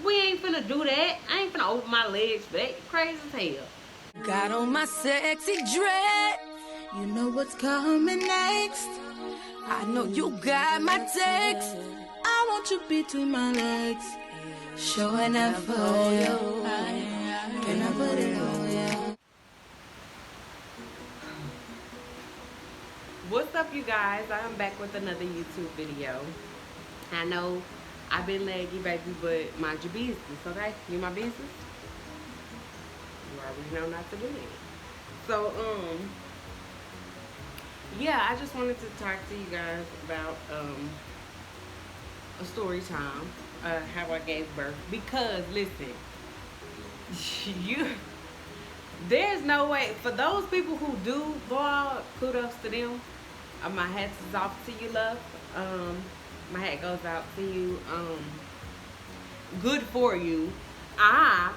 we ain't finna do that. I ain't finna open my legs for that. You crazy as hell. Got on my sexy dread. You know what's coming next. I know you got my text. I want you between my legs. Showing up for you. Can I put it on you? What's up, you guys? I'm back with another YouTube video. I know I've been laggy, baby, but mind your business, okay? You my business? You already know not to do it. So, yeah, I just wanted to talk to you guys about a story time, how I gave birth. Because listen, there's no way for those people who do go out. Kudos to them. My hat is off to you, love. My hat goes out to you. Good for you. I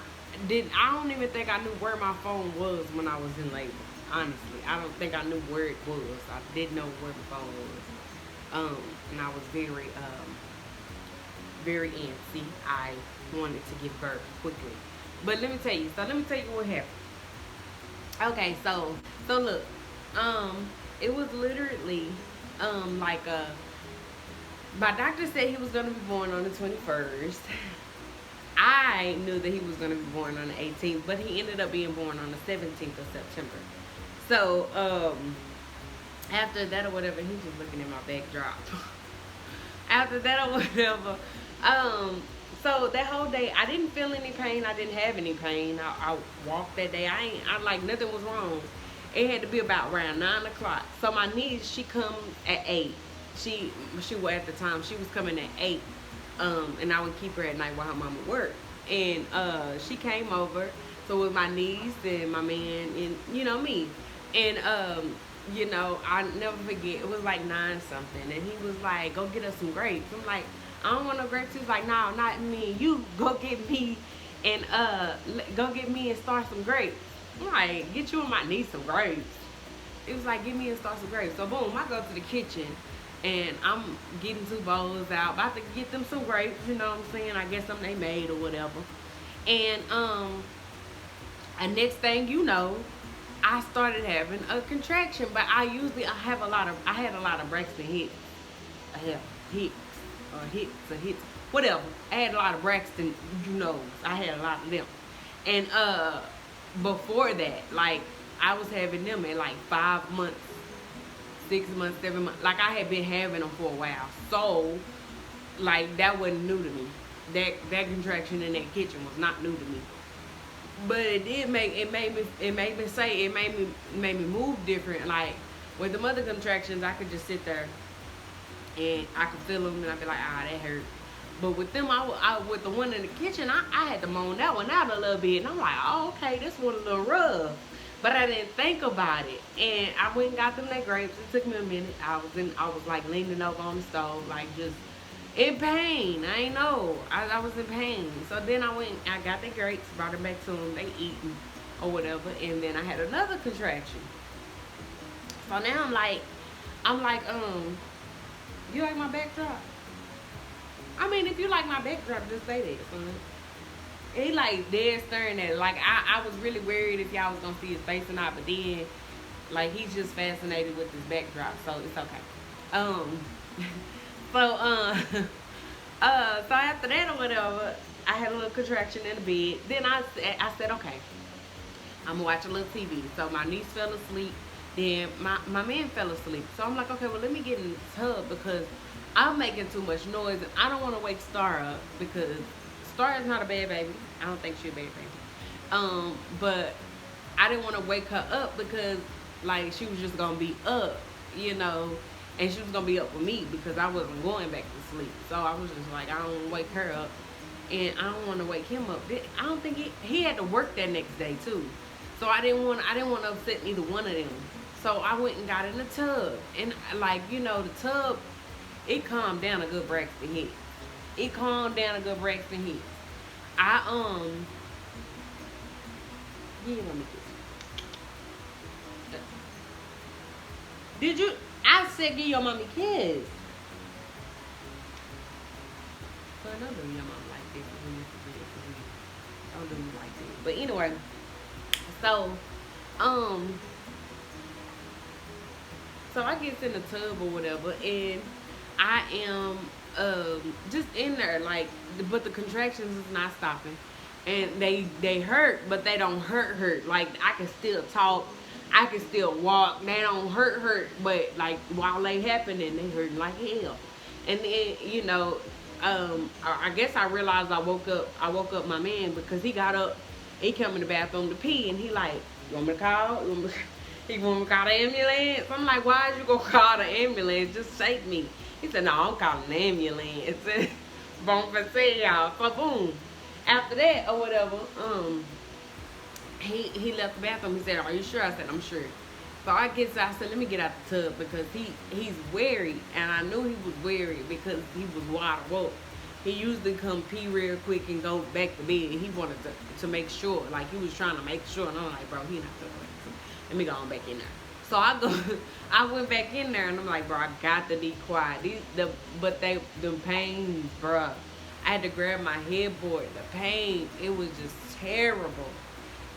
don't even think I knew where my phone was when I was in labor. Honestly, I don't think I knew where it was. I didn't know where the phone was. And I was very antsy. I wanted to give birth quickly. But let me tell you. So let me tell you what happened. Okay, so look, it was literally my doctor said he was gonna be born on the 21st. I knew that he was gonna be born on the 18th, but he ended up being born on the 17th of September. So after that or whatever, he's just looking at my backdrop. After that or whatever, so that whole day, I didn't feel any pain. I didn't have any pain. I walked that day. I like nothing was wrong. It had to be about around 9 o'clock. So my niece, she come at 8. She was at the time, she was coming at 8. And I would keep her at night while her mama worked. And she came over. So with my niece and my man and me. And I never forget, it was like 9 something. And he was like, go get us some grapes. I'm like, I don't want no grapes. He was like, no, not me. You go get me and start some grapes. I'm like, get you and my niece some grapes. It was like, get me and start some grapes. So boom, I go to the kitchen and I'm getting 2 bowls out, about to get them some grapes, you know what I'm saying? I guess something they made or whatever. And next thing you know, I started having a contraction. But I had a lot of Braxton hits. I have hits, whatever. I had a lot of Braxton, I had a lot of them. And before that, like, I was having them at like 5 months, 6 months, 7 months. Like, I had been having them for a while. So, like, that wasn't new to me. That contraction in that kitchen was not new to me. But it made me move different. Like, with the mother contractions, I could just sit there and I could feel them, and I'd be like, that hurt. But with them, with the one in the kitchen, I had to moan that one out a little bit. And I'm like, oh, okay, this one a little rough. But I didn't think about it. And I went and got them that grapes. It took me a minute. I was like leaning over on the stove, like just in pain. I ain't know. I was in pain. So then I got the grapes, brought them back to them. They eating or whatever. And then I had another contraction. So now I'm like, you like my backdrop? I mean, if you like my backdrop, just say that, son. And he like dead staring at it. Like, I was really worried if y'all was gonna see his face or not, but then, like, he's just fascinated with this backdrop, so it's okay. So after that or whatever, I had a little contraction in the bed. Then I said, okay, I'm gonna watch a little TV. So my niece fell asleep. Then my man fell asleep. So I'm like, okay, well, let me get in the tub because I'm making too much noise and I don't want to wake Star up because Star is not a bad baby. I don't think she's a bad baby. But I didn't want to wake her up because, like, she was just going to be up, and she was going to be up with me because I wasn't going back to sleep. So I was just like, I don't want to wake her up and I don't want to wake him up. I don't think he had to work that next day too. So I didn't want to upset neither one of them. So I went and got in the tub. And, like, the tub, it calmed down a good Braxton hit. It calmed down a good Braxton hit. Yeah, let me kiss. Did you? I said give your mommy a kiss. But I know your mom like Don't do me like that. But anyway, so um, so I get in the tub or whatever, and I am just in there like, but the contractions is not stopping, and they hurt, but they don't hurt. Like I can still talk, I can still walk. They don't hurt, but like while they happening, they hurt like hell. And then I guess I realized I woke up. I woke up my man because he got up. He come in the bathroom to pee, and he like, you want me to call? He want me to call the ambulance? I'm like, why you gonna call the ambulance? Just shake me. He said, no, I'm calling the ambulance. Boom for say y'all. So boom. After that or whatever, he left the bathroom. He said, are you sure? I said, I'm sure. So I said, let me get out the tub because he's wary, and I knew he was wary because he was wide awake. He usually come pee real quick and go back to bed. He wanted to make sure, like he was trying to make sure, and I'm like, bro, he not doing it. Let me go on back in there. So I went back in there, and I'm like, bro, I got to be quiet. The pains, bro. I had to grab my headboard. The pain, it was just terrible.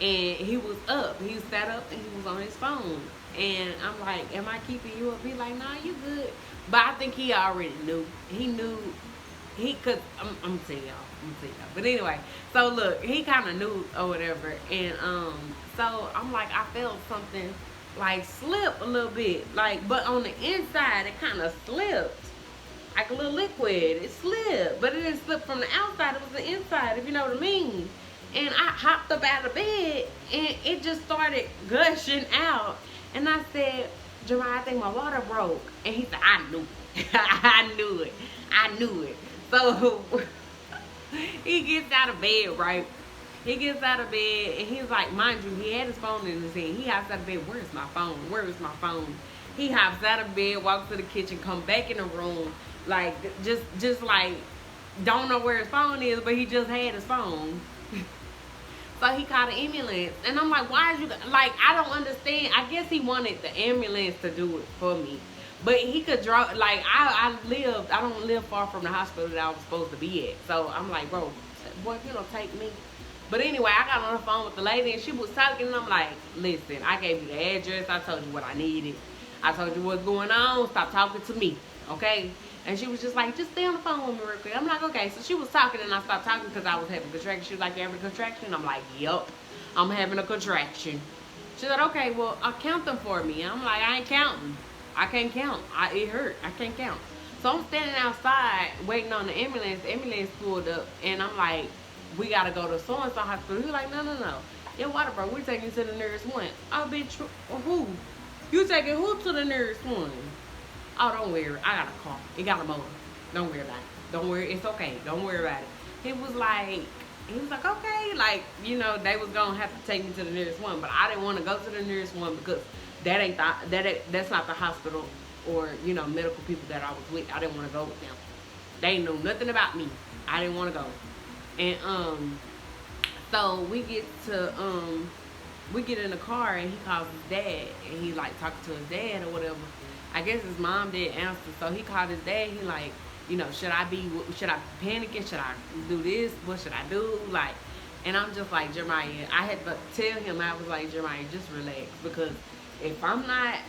And he was up. He sat up and he was on his phone. And I'm like, am I keeping you up? He's like, nah, you good. But I think he already knew. He knew. Cause I'm gonna tell y'all. But anyway, so look, he kind of knew or whatever. And so I'm like, I felt something like slip a little bit. Like, but on the inside, it kind of slipped. Like a little liquid. It slipped. But it didn't slip from the outside. It was the inside, if you know what I mean. And I hopped up out of bed, and it just started gushing out. And I said, Jeremiah, I think my water broke. And he said, I knew it. I knew it. I knew it. So he gets out of bed, right? He gets out of bed, and he's like, mind you, he had his phone in his hand. He hops out of bed, where's my phone? Where is my phone? He hops out of bed, walks to the kitchen, come back in the room, like, just like, don't know where his phone is, but he just had his phone. So he called the ambulance. And I'm like, why is you, like, I don't understand. I guess he wanted the ambulance to do it for me. But he could draw, like, I don't live far from the hospital that I was supposed to be at. So I'm like, bro, boy, if you don't take me. But anyway, I got on the phone with the lady, and she was talking, and I'm like, listen, I gave you the address. I told you what I needed. I told you what's going on. Stop talking to me, okay? And she was just like, just stay on the phone with me real quick. I'm like, okay. So she was talking, and I stopped talking because I was having a contraction. She was like, you having a contraction? I'm like, yup, I'm having a contraction. She said, okay, well, count them for me. I'm like, I ain't counting. I can't count. It hurt. I can't count. So I'm standing outside waiting on the ambulance. The ambulance pulled up, and I'm like, we got to go to so-and-so hospital. He's like, no. Your water broke. We're taking you to the nearest one. Oh, bitch, who? You taking who to the nearest one? Oh, don't worry. I got a car. It got a motor. Don't worry about it. Don't worry. It's okay. Don't worry about it. He was like, okay. Like, you know, they was going to have to take me to the nearest one. But I didn't want to go to the nearest one because that's not the hospital or, you know, medical people that I was with. I didn't want to go with them. They know nothing about me. I didn't want to go. And, so we get in the car, and he calls his dad, and he like talking to his dad or whatever. I guess his mom didn't answer, so he called his dad. He like, you know, should I be panicking? Should I do this? What should I do? Like, and I'm just like, Jeremiah, I had to tell him, I was like, Jeremiah, just relax, because if I'm not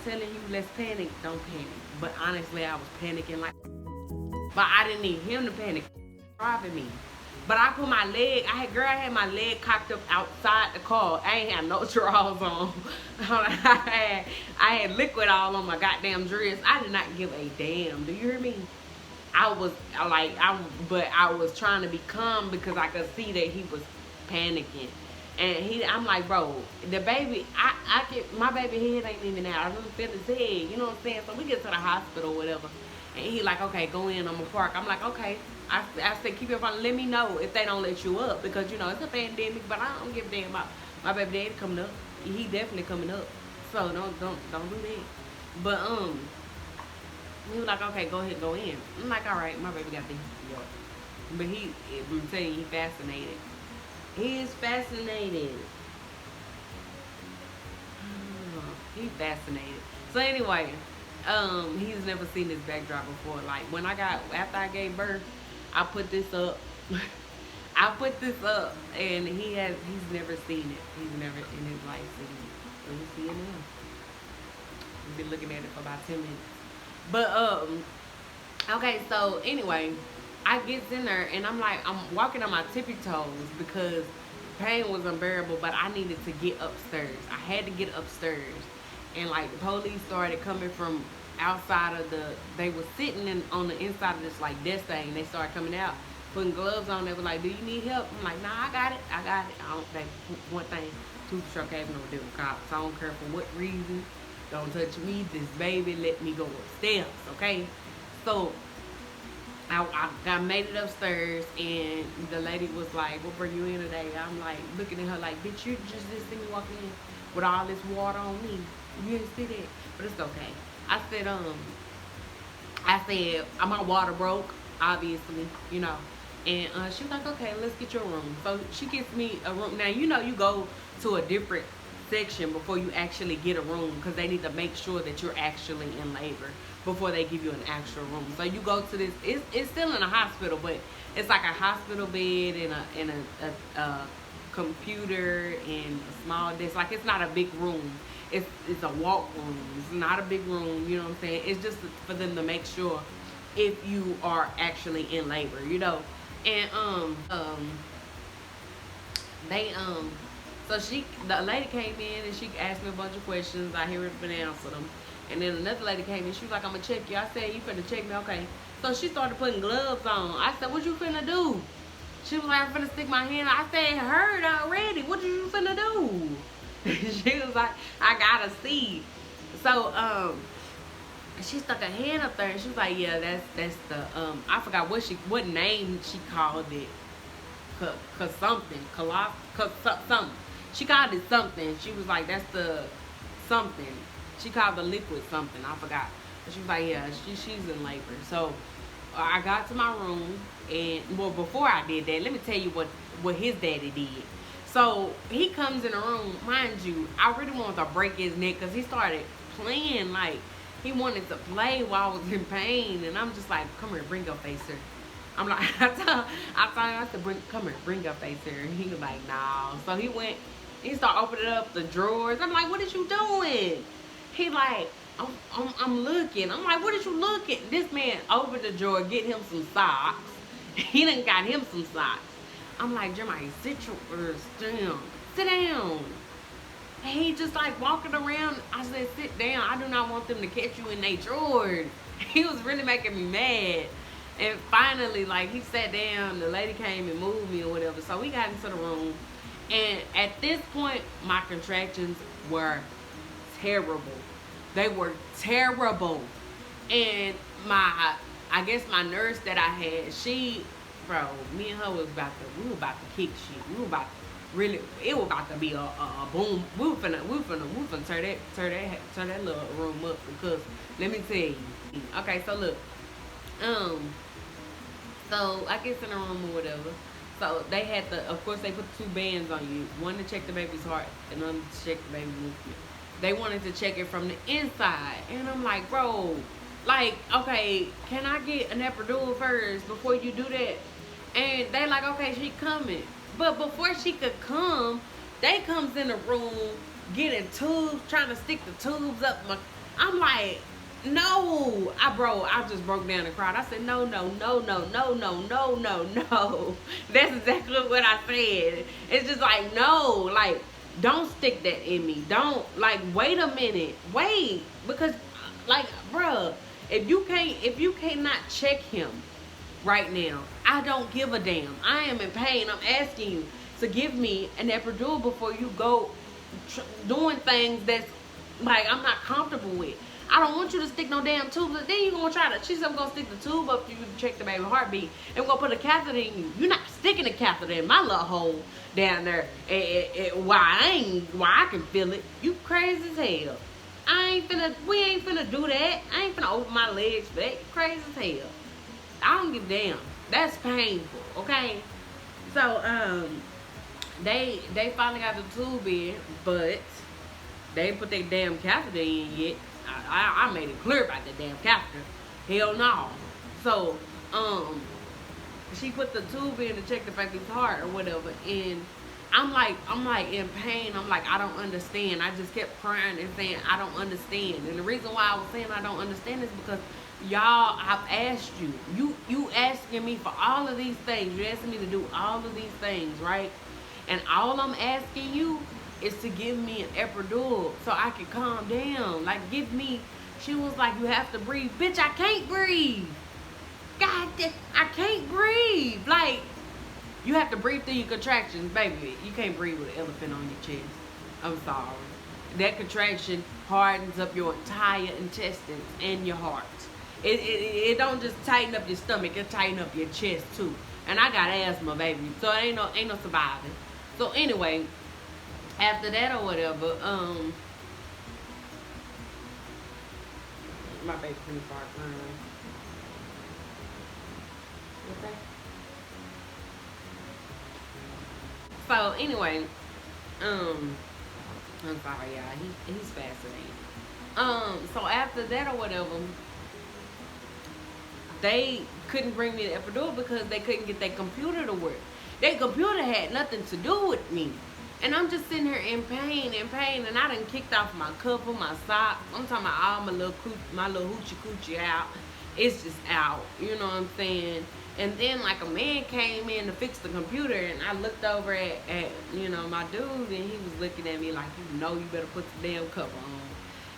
telling you let's panic, don't panic. But honestly, I was panicking like, but I didn't need him to panic. Driving me. But I had my leg cocked up outside the car. I ain't had no drawers on. I had liquid all on my goddamn dress. I did not give a damn. Do you hear me? I was trying to be calm because I could see that he was panicking. And I'm like, bro, the baby, my baby head ain't even out. I really feel his head. You know what I'm saying? So we get to the hospital or whatever. And he like, okay, go in, I'm gonna park. I'm like, okay. I said, keep your phone. Let me know if they don't let you up, because you know it's a pandemic. But I don't give a damn about my baby daddy coming up. He definitely coming up. So don't do that. But he was like, okay, go ahead, go in. I'm like, all right, my baby got the yep. But I'm telling you, he fascinated. He is fascinated. He's fascinated. So anyway, he's never seen this backdrop before. Like after I gave birth, I put this up. I put this up, and he's never seen it. He's never in his life seen it. Let me see it now. We've been looking at it for about 10 minutes. But okay, so anyway, I gets in there and I'm walking on my tippy toes because pain was unbearable, but I needed to get upstairs. I had to get upstairs. And like the police started coming from outside of they were sitting on the inside of this like desk thing. They started coming out, putting gloves on. They were like, "Do you need help?" I'm like, "Nah, I got it. I got it." I don't think one thing, tooth truck having no deal with cops. I don't care for what reason. Don't touch me, this baby. Let me go upstairs, okay? So I made it upstairs, and the lady was like, "What bring you in today?" I'm like looking at her like, "Bitch, you just didn't see me walk in with all this water on me. You didn't see that, but it's okay." I said, my water broke, obviously, you know. And she was like, "Okay, let's get your room." So she gets me a room. Now, you know, you go to a different section before you actually get a room because they need to make sure that you're actually in labor before they give you an actual room. So you go to this. It's still in a hospital, but it's like a hospital bed and a computer and a small desk. Like, it's not a big room. It's a walk room. It's not a big room. You know what I'm saying? It's just for them to make sure if you are actually in labor, you know. And they so the lady came in and she asked me a bunch of questions. I hear it been answered them. And then another lady came in. She was like, "I'm gonna check you." I said, "You finna check me?" "Okay." So she started putting gloves on. I said, "What you finna do?" She was like, "I'm finna stick my hand." I said, "Heard already. What you finna do?" She was like, "I gotta see." So she stuck her hand up there and she was like, "Yeah, that's the I forgot what name she called it. Something. She called it something. She was like, "That's the something." She called the liquid something. I forgot. But she was like, "Yeah, she's in labor." So I got to my room, and well, before I did that, let me tell you what his daddy did. So he comes in the room, mind you, I really wanted to break his neck because he started playing like he wanted to play while I was in pain, and I'm just like, "Come here, bring your face here." I'm like, I told him, I said, "Come here, bring your face here." And he was like, "No." So he started opening up the drawers. I'm like, "What is you doing?" He like, I'm looking. I'm like, "What is you looking?" This man opened the drawer, get him some socks. He done got him some socks. I'm like, "Jeremiah, sit your ass down. Sit down." And he just like walking around. I said, "Sit down. I do not want them to catch you in their drawers." He was really making me mad. And finally, like, he sat down. The lady came and moved me or whatever. So we got into the room. And at this point, my contractions were terrible. They were terrible. And I guess my nurse that I had, bro, me and her we were about to kick shit. We were about to really, it was about to be a boom. We were finna tear that little room up because let me tell you. Okay, so look, so I get in the room or whatever. So they had of course they put 2 bands on you. One to check the baby's heart and one to check the baby's movement. They wanted to check it from the inside. And I'm like, "Bro, like, okay, can I get an epidural first before you do that?" And they like, "Okay, she coming." But before she could come, they comes in the room getting tubes, trying to stick the tubes up my. I'm like, "No." I just broke down and cried. I said, "No, no, no, no, no, no, no, no, no." That's exactly what I said. It's just like, no, like, don't stick that in me. Don't, like, wait a minute. Wait. Because, like, bruh, if you cannot check him right now, I don't give a damn. I am in pain. I'm asking you to give me an epidural before you go doing things that's, like, I'm not comfortable with. I don't want you to stick no damn tube. Then you're going to try to, she said, "I'm going to stick the tube up to you to check the baby heartbeat. And we're going to put a catheter in you." You're not sticking a catheter in my little hole down there. Why I can feel it. You crazy as hell. We ain't finna do that. I ain't finna open my legs for that. You crazy as hell. I don't give a damn. That's painful, okay? So, they finally got the tube in, but they ain't put that damn catheter in yet. I made it clear about that damn catheter. Hell no. So, she put the tube in to check the baby's heart or whatever, and I'm like in pain. I'm like, I don't understand. I just kept crying and saying I don't understand. And the reason why I was saying I don't understand is because y'all, I've asked you asking me for all of these things. You're asking me to do all of these things, right? And all I'm asking you is to give me an epidural so I can calm down. Like, give me. She was like, you have to breathe. Bitch, I can't breathe. God, I can't breathe. Like, you have to breathe through your contractions, baby. You can't breathe with an elephant on your chest. I'm sorry. That contraction hardens up your entire intestines and your heart. It don't just tighten up your stomach, it tighten up your chest too. And I got asthma, baby, so ain't no surviving. So anyway, after that or whatever, my baby finna start crying. What's that? So anyway, I'm sorry, y'all. He's fascinating. So after that or whatever, they couldn't bring me the epidural because they couldn't get their computer to work. Their computer had nothing to do with me. And I'm just sitting here in pain, and I done kicked off my cover, my socks. I'm talking about all my little hoochie coochie out. It's just out, you know what I'm saying? And then like a man came in to fix the computer, and I looked over at you know, my dude, and he was looking at me like, you know, you better put the damn cover on.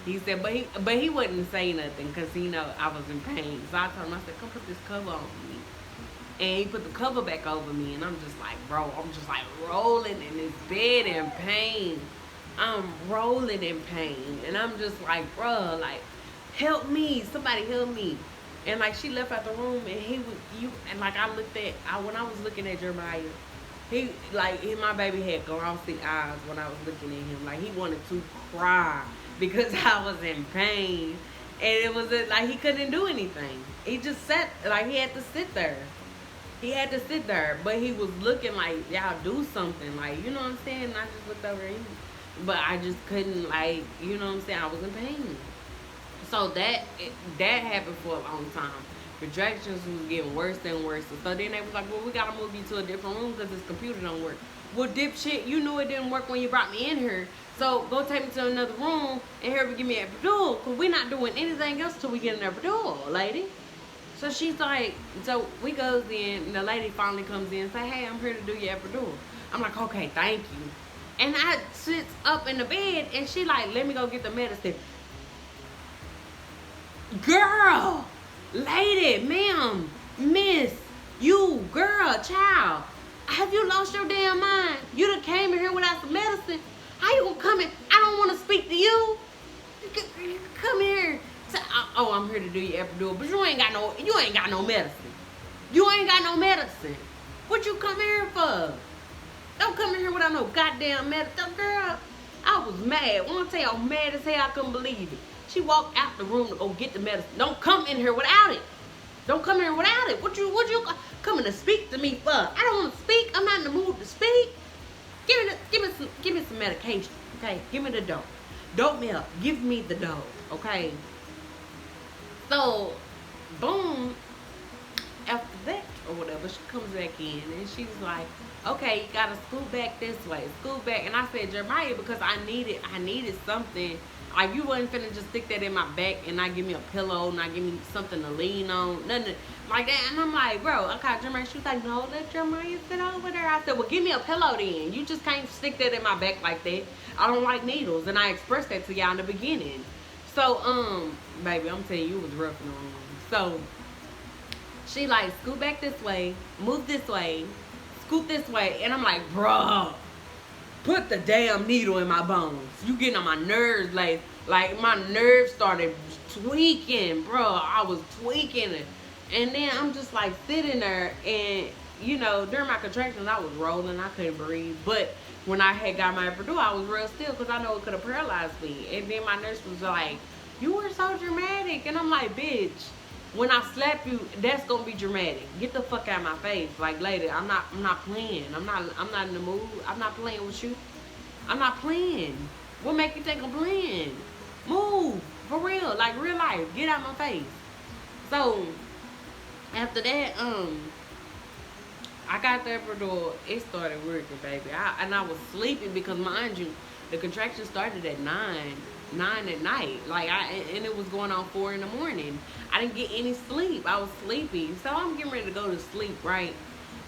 He said, but he wouldn't say nothing because he know I was in pain. So I told him, I said, come put this cover on me. And he put the cover back over me, and I'm just like, bro, I'm just like rolling in this bed in pain. I'm rolling in pain, and I'm just like, bro, like, help me, somebody help me. And like she left out the room, and like when I was looking at Jeremiah, my baby had glossy eyes when I was looking at him, like he wanted to cry because I was in pain, and it was like he couldn't do anything. He just sat, like he had to sit there. He had to sit there, but he was looking like, y'all do something, like, you know what I'm saying? And I just looked over at him, but I just couldn't, like, you know what I'm saying? I was in pain. So that happened for a long time. Contractions was getting worse and worse. So then they was like, well, we gotta move you to a different room because this computer don't work. Well, dipshit, you knew it didn't work when you brought me in here. So go take me to another room and here we give me an epidural, because we're not doing anything else till we get an epidural, lady. So she's like, so we goes in, and the lady finally comes in and say, hey, I'm here to do your epidural. I'm like, okay, thank you. And I sits up in the bed, and she like, let me go get the medicine. Girl, lady, ma'am, miss, you, girl, child, have you lost your damn mind? You done came in here without some medicine. How you gonna come in? I don't want to speak to you. Come here. Oh, I'm here to do your epidural, but you ain't got no medicine. You ain't got no medicine. What you come here for? Don't come in here without no goddamn medicine, girl. I was mad. When I tell you I was mad as hell, I couldn't believe it. She walked out the room to go get the medicine. Don't come in here without it. Don't come in here without it. What you coming to speak to me for? I don't want to speak. I'm not in the mood to speak. Give me some medication, okay? Give me the dope. Dope milk. Give me the dope, okay? So, boom, after that or whatever, she comes back in and she's like, okay, you gotta scoot back this way, scoot back. And I said, Jeremiah, because I needed something. Like, you wasn't finna just stick that in my back and not give me a pillow, not give me something to lean on, nothing like that. And I'm like, bro, I called Jeremiah. She was like, no, let Jeremiah sit over there. I said, well, give me a pillow then. You just can't stick that in my back like that. I don't like needles. And I expressed that to y'all in the beginning. So, baby, I'm telling you, it was rough in the room. So, she like, scoot back this way, move this way, scoot this way. And I'm like, bruh, put the damn needle in my bones. You getting on my nerves, like my nerves started tweaking, bro. I was tweaking it. And then I'm just like sitting there, and you know, during my contractions, I was rolling, I couldn't breathe. But when I had got my epidural, I was real still because I know it could have paralyzed me. And then my nurse was like, you were so dramatic. And I'm like, bitch, when I slap you, that's gonna be dramatic. Get the fuck out of my face. Like, lady, I'm not playing. I'm not in the mood. I'm not playing with you. I'm not playing. What make you think I'm playing? Move. For real. Like, real life. Get out my face. So, after that, I got the epidural. It started working, baby. And I was sleeping because, mind you, the contraction started at 9 at night. And it was going on 4 in the morning. I didn't get any sleep. I was sleepy, so I'm getting ready to go to sleep, right?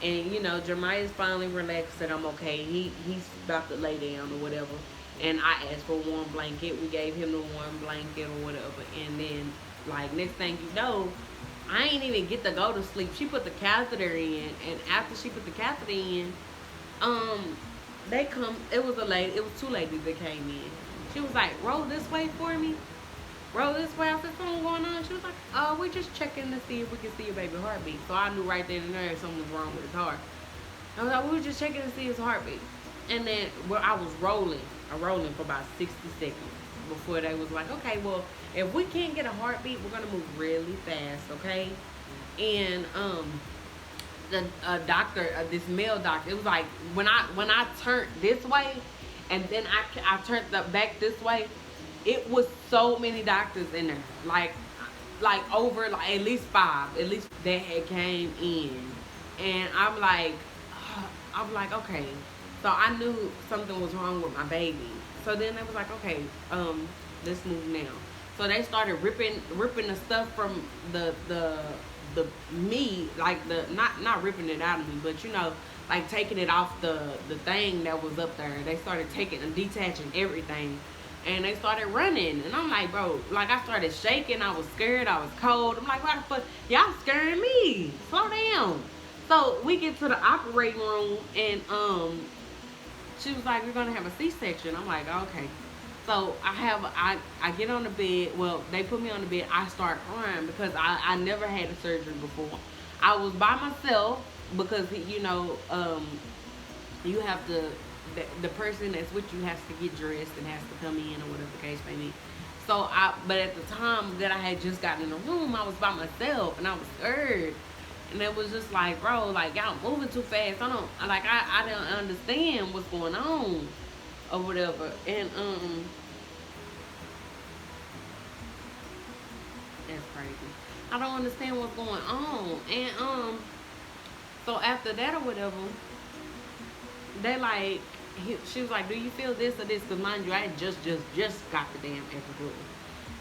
And Jeremiah's finally relaxed, said I'm okay. He's about to lay down or whatever. And I asked for a warm blanket. We gave him the warm blanket or whatever. And then, like, next thing you know, I ain't even get to go to sleep. She put the catheter in, and after she put the catheter in, they come. It was a lady. It was two ladies that came in. She was like, "Roll this way for me. Roll this way." I said, "Something going on?" She was like, "We're just checking to see if we can see your baby heartbeat." So I knew right then and there something was wrong with his heart. I was like, "We were just checking to see his heartbeat." And then, I was rolling for about 60 seconds before they was like, "Okay, well, if we can't get a heartbeat, we're gonna move really fast, okay?" And the doctor, this male doctor, it was like when I turned this way, and then I turned back this way, it was so many doctors in there, like over like at least 5, at least that had came in, and I'm like, okay, so I knew something was wrong with my baby. So then they was like, okay, let's move now. So they started ripping the stuff from the meat, like not ripping it out of me, but like taking it off the thing that was up there. They started taking and detaching everything, and they started running. And I'm like, bro, like I started shaking. I was scared. I was cold. I'm like, why the fuck y'all scaring me? Slow down. So we get to the operating room, and she was like, we're gonna have a C-section. I'm like, okay. So I get on the bed. Well, they put me on the bed. I start crying because I never had a surgery before. I was by myself because you have to, the person that's with you has to get dressed and has to come in or whatever the case may be. So but at the time that I had just gotten in the room, I was by myself and I was scared. And it was just like, bro, like y'all moving too fast. I don't understand what's going on or whatever. And that's crazy. I don't understand what's going on. And so after that or whatever, they like, she was like, do you feel this or this? Because mind you, I had just got the damn epidural.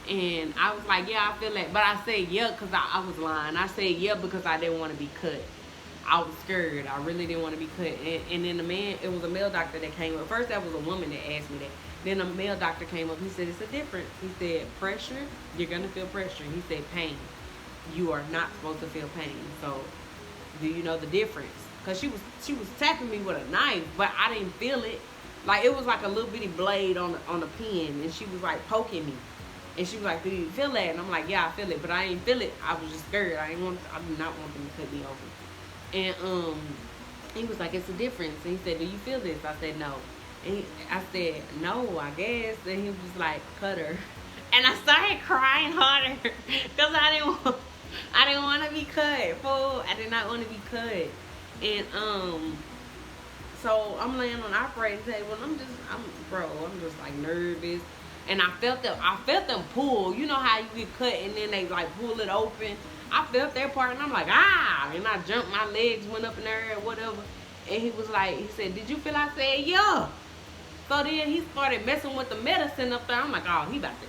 And I was like, yeah, I feel that. But I said, yeah, because I was lying. I said, yeah, because I didn't want to be cut. I was scared. I really didn't want to be cut. And then it was a male doctor that came up. First, that was a woman that asked me that. Then a male doctor came up. He said, it's a difference. He said, pressure, you're going to feel pressure. He said, pain, you are not supposed to feel pain. So, do you know the difference? Because she was tapping me with a knife, but I didn't feel it. Like, it was like a little bitty blade on a pen, and she was like poking me. And she was like, do you feel that? And I'm like, yeah, I feel it. But I didn't feel it. I was just scared. I did not want them to cut me open. And he was like, it's a difference. And he said, do you feel this? I said, no. And I said, no, I guess. And he was just like, cut her. And I started crying harder because I didn't want to be cut, fool. I did not want to be cut. And so I'm laying on the operating table, and I'm just like nervous. And I felt them pull. You know how you get cut and then they like pull it open. I felt that part, and I'm like, ah! And I jumped, my legs went up in the air or whatever. And he was like, he said, did you feel? I said, yeah. So then he started messing with the medicine up there. I'm like, oh, he about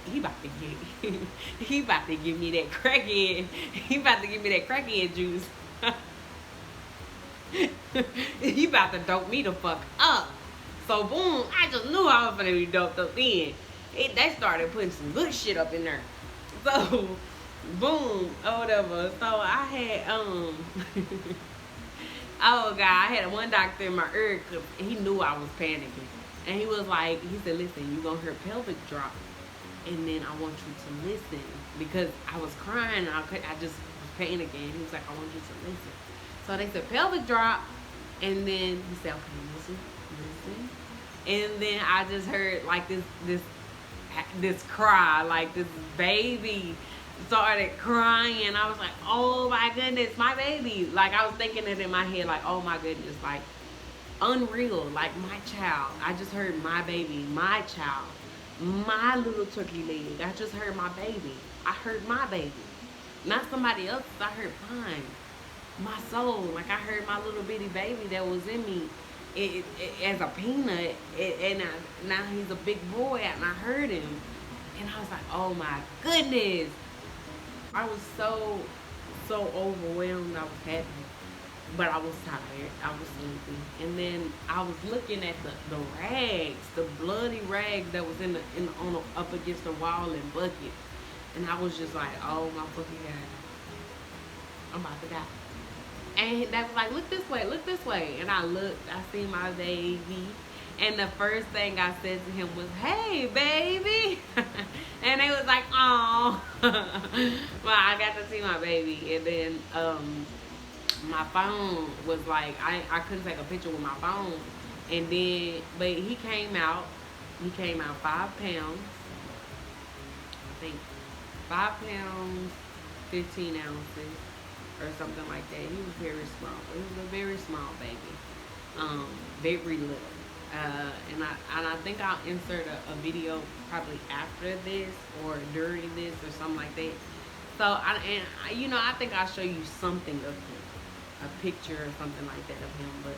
to give me that crackhead. He about to give me that crackhead juice. He about to dope me the fuck up. So boom, I just knew I was gonna be doped up in. They started putting some good shit up in there. So, boom, or whatever. So I had, oh God, I had one doctor in my ear because he knew I was panicking. And he was like, he said, listen, you're going to hear pelvic drop. And then I want you to listen. Because I was crying. I just was panicking. He was like, I want you to listen. So they said, pelvic drop. And then he said, okay, listen. And then I just heard like this cry, like this baby started crying. I was like, oh my goodness, my baby. Like I was thinking it in my head, like, oh my goodness, like unreal, like my child. I just heard my baby, my child, my little turkey leg. I just heard my baby. I heard my baby, not somebody else's. I heard mine. my soul. Like I heard my little bitty baby that was in me, as a peanut, now he's a big boy, and I heard him, and I was like, oh my goodness. I was so overwhelmed. I was happy, but I was tired. I was sleepy, and then I was looking at the rags, the bloody rags that was up against the wall and bucket, and I was just like, oh my fucking god, I'm about to die. And they was like, look this way. And I looked, I see my baby. And the first thing I said to him was, hey, baby. And they was like, oh. Well, I got to see my baby. And then my phone was like, I couldn't take a picture with my phone. And then, but he came out. He came out 5 pounds. I think 5 pounds, 15 ounces. Or something like that. He was very small. He was a very small baby, very little. And I think I'll insert a video probably after this or during this or something like that. So I think I'll show you something of him, a picture or something like that of him. But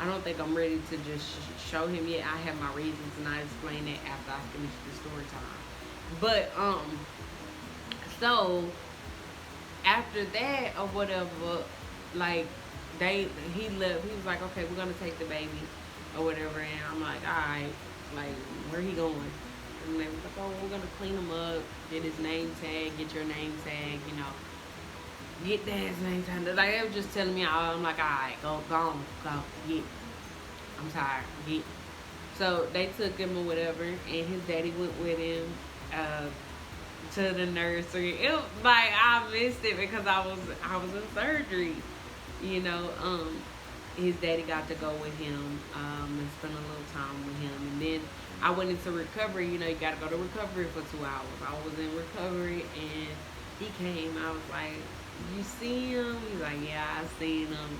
I don't think I'm ready to just show him yet. I have my reasons, and I explain that after I finish the story time. But so after that or whatever, like he left. He was like, okay, we're gonna take the baby or whatever, and I'm like, all right, like where he going? And they was like, oh, we're gonna clean him up, get his name tag, get your name tag, get dad's name tag. Like they were just telling me, I'm like, all right, go, get. I'm tired, get. So they took him or whatever, and his daddy went with him. To the nursery. It was like I missed it because I was in surgery. His daddy got to go with him and spend a little time with him, and then I went into recovery. You gotta go to recovery for 2 hours. I was in recovery, and he came. I was like, you see him? He's like, yeah, I seen him.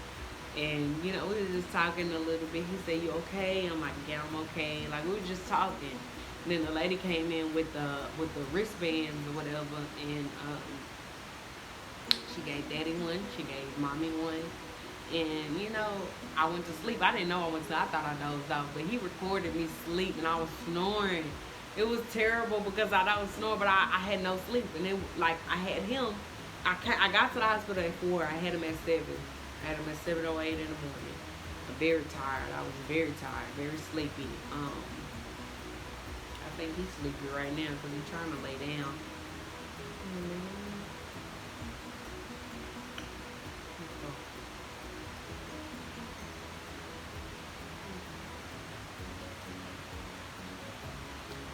And we were just talking a little bit. He said, you okay? I'm like, yeah, I'm okay. Like we were just talking. And then the lady came in with the wristbands or whatever, and she gave daddy one, she gave mommy one, and I went to sleep. I didn't know I went to. I thought I dozed off, but he recorded me sleep, and I was snoring. It was terrible because I was snoring, but I had no sleep, and then like I had him. I got to the hospital at 4. I had him at 7. I had him at 7:08 in the morning. I'm very tired. I was very tired, very sleepy. I think he's sleepy right now because he's trying to lay down.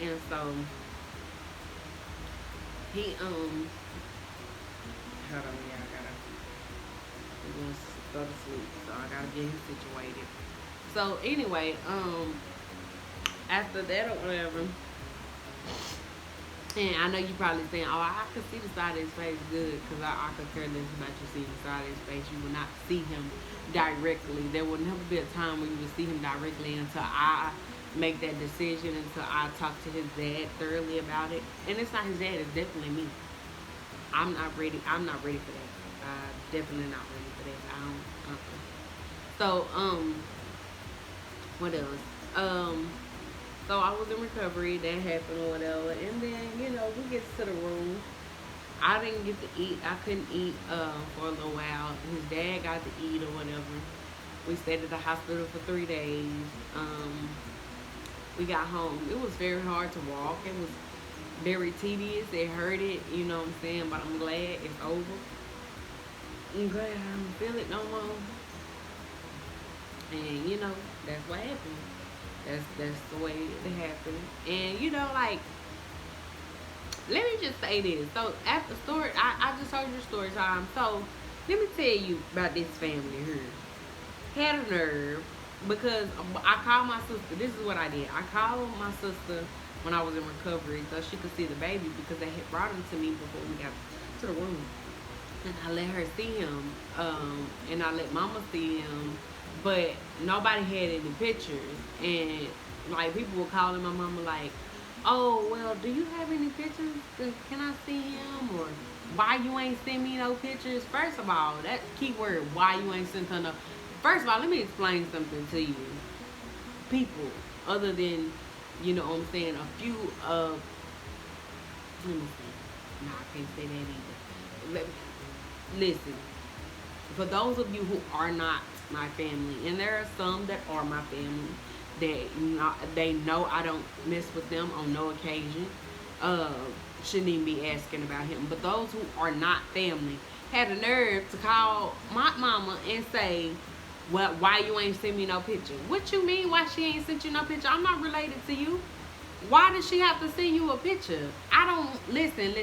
And so he hold on, yeah, we're gonna go to sleep, so I gotta get him situated. So anyway, after that or whatever. And I know you probably saying, oh, I could see the side of his face good, because I could care less about you seeing the side of his face. You will not see him directly. There will never be a time when you will see him directly until I make that decision, until I talk to his dad thoroughly about it. And it's not his dad, it's definitely me. I'm not ready for that. Definitely not ready for that. So, what else? So I was in recovery, that happened or whatever, and then, we get to the room. I didn't get to eat. I couldn't eat for a little while. His dad got to eat or whatever. We stayed at the hospital for 3 days. We got home. It was very hard to walk. It was very tedious. It hurted, you know what I'm saying? But I'm glad it's over. I'm glad I don't feel it no more. And, that's what happened. That's the way it happened. And like, let me just say this. So after story, I just told you story time. So let me tell you about this family here. Had a nerve, because I called my sister. This is what I did. I called my sister when I was in recovery so she could see the baby, because they had brought him to me before we got to the room. And I let her see him, and I let mama see him. But nobody had any pictures, and like people were calling my mama like, oh, well, do you have any pictures? Can I see him? Or why you ain't send me no pictures? First of all, that keyword, why you ain't sent her no. First of all, let me explain something to you. People, other than, you know what I'm saying, a few of, let me see. No, I can't say that either. Listen, for those of you who are not my family, and there are some that are my family, they know I don't mess with them on no occasion. Uh, shouldn't even be asking about him. But those who are not family had the nerve to call my mama and say, "Well, why you ain't send me no picture?" What you mean? Why she ain't sent you no picture? I'm not related to you. Why does she have to send you a picture? I don't listen.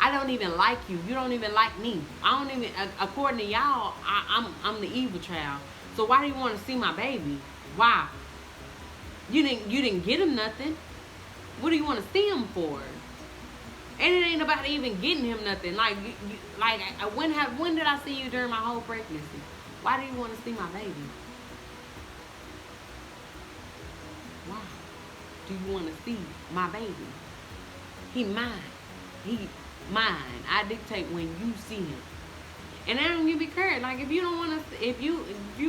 I don't even like you. You don't even like me. I don't even. According to y'all, I'm the evil child. So why do you want to see my baby? Why? You didn't get him nothing. What do you want to see him for? And it ain't about even getting him nothing. Like when did I see you during my whole pregnancy? Why do you want to see my baby? Why do you want to see my baby? He mine. He mine. I dictate when you see him. And I don't give a care. Like if you don't want to, if you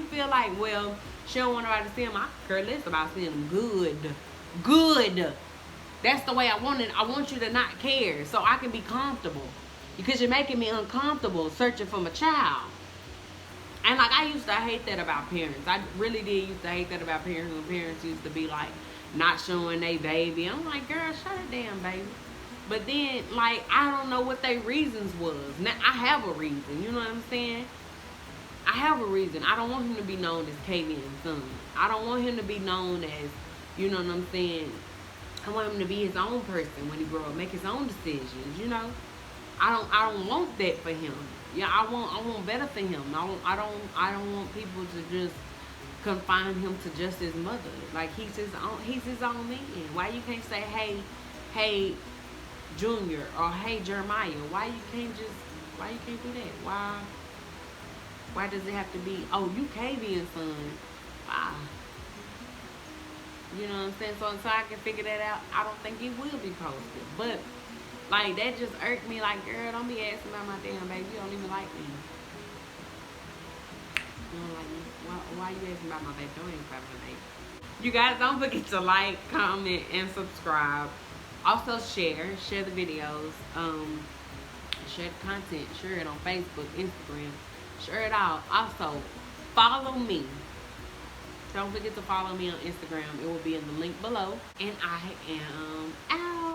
feel like, well, she don't want nobody to see him, I care less about seeing him. Good. That's the way I want it. I want you to not care so I can be comfortable, because you're making me uncomfortable searching for my child. And like I used to hate that about parents. I really did used to hate that about parents. When parents used to be like not showing their baby. I'm like, girl, shut it down, baby. But then, like, I don't know what their reasons was. Now, I have a reason. You know what I'm saying? I have a reason. I don't want him to be known as Kavian's son. I don't want him to be known as, you know what I'm saying? I want him to be his own person when he grow up, make his own decisions. You know, I don't want that for him. Yeah, I want better for him. I don't want people to just confine him to just his mother. Like he's his own man. Why you can't say hey Junior or hey Jeremiah? Why you can't do that? Why does it have to be, oh, you Kavian's son? Why? You know what I'm saying? So until I can figure that out, I don't think it will be posted. But like that just irked me. Like, girl, don't be asking about my damn baby. You don't even like me. You don't like me. Why you asking about my baby? Don't ask about my baby. You guys don't forget to like, comment, and subscribe. Also share the videos, share the content, share it on Facebook, Instagram, share it all. Also, follow me. Don't forget to follow me on Instagram. It will be in the link below. And I am out.